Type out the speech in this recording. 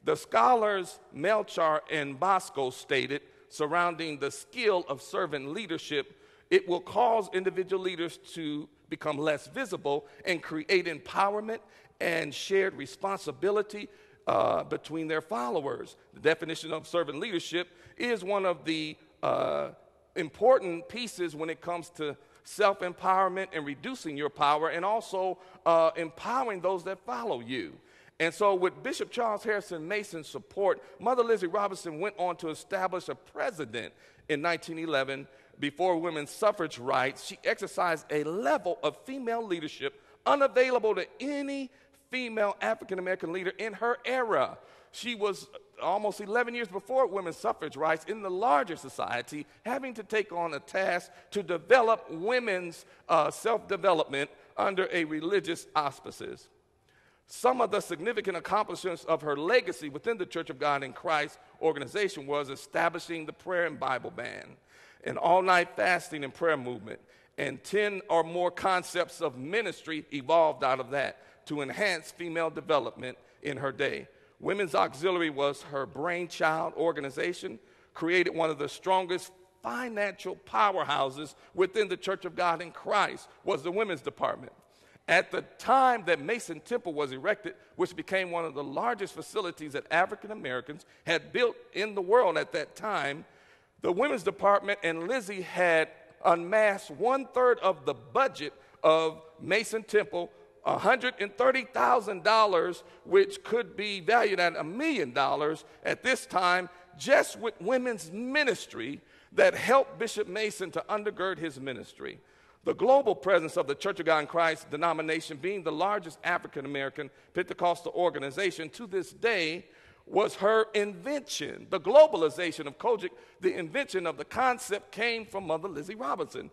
The scholars Melchor and Bosco stated surrounding the skill of servant leadership, it will cause individual leaders to become less visible and create empowerment and shared responsibility between their followers. The definition of servant leadership is one of the important pieces when it comes to self-empowerment and reducing your power, and also empowering those that follow you. And so with Bishop Charles Harrison Mason's support, Mother Lizzie Robinson went on to establish a precedent in 1911 before women's suffrage rights. She exercised a level of female leadership unavailable to any female African-American leader in her era. She was almost 11 years before women's suffrage rights in the larger society, having to take on a task to develop women's self-development under a religious auspices. Some of the significant accomplishments of her legacy within the Church of God in Christ organization was establishing the prayer and Bible band, an all-night fasting and prayer movement, and 10 or more concepts of ministry evolved out of that to enhance female development in her day. Women's Auxiliary was her brainchild organization, created one of the strongest financial powerhouses within the Church of God in Christ, was the women's department. At the time that Mason Temple was erected, which became one of the largest facilities that African Americans had built in the world at that time, the women's department and Lizzie had unmasked 1/3 of the budget of Mason Temple, $130,000, which could be valued at $1 million at this time, just with women's ministry that helped Bishop Mason to undergird his ministry. The global presence of the Church of God in Christ denomination, being the largest African-American Pentecostal organization to this day, was her invention. The globalization of COGIC, the invention of the concept, came from Mother Lizzie Robinson.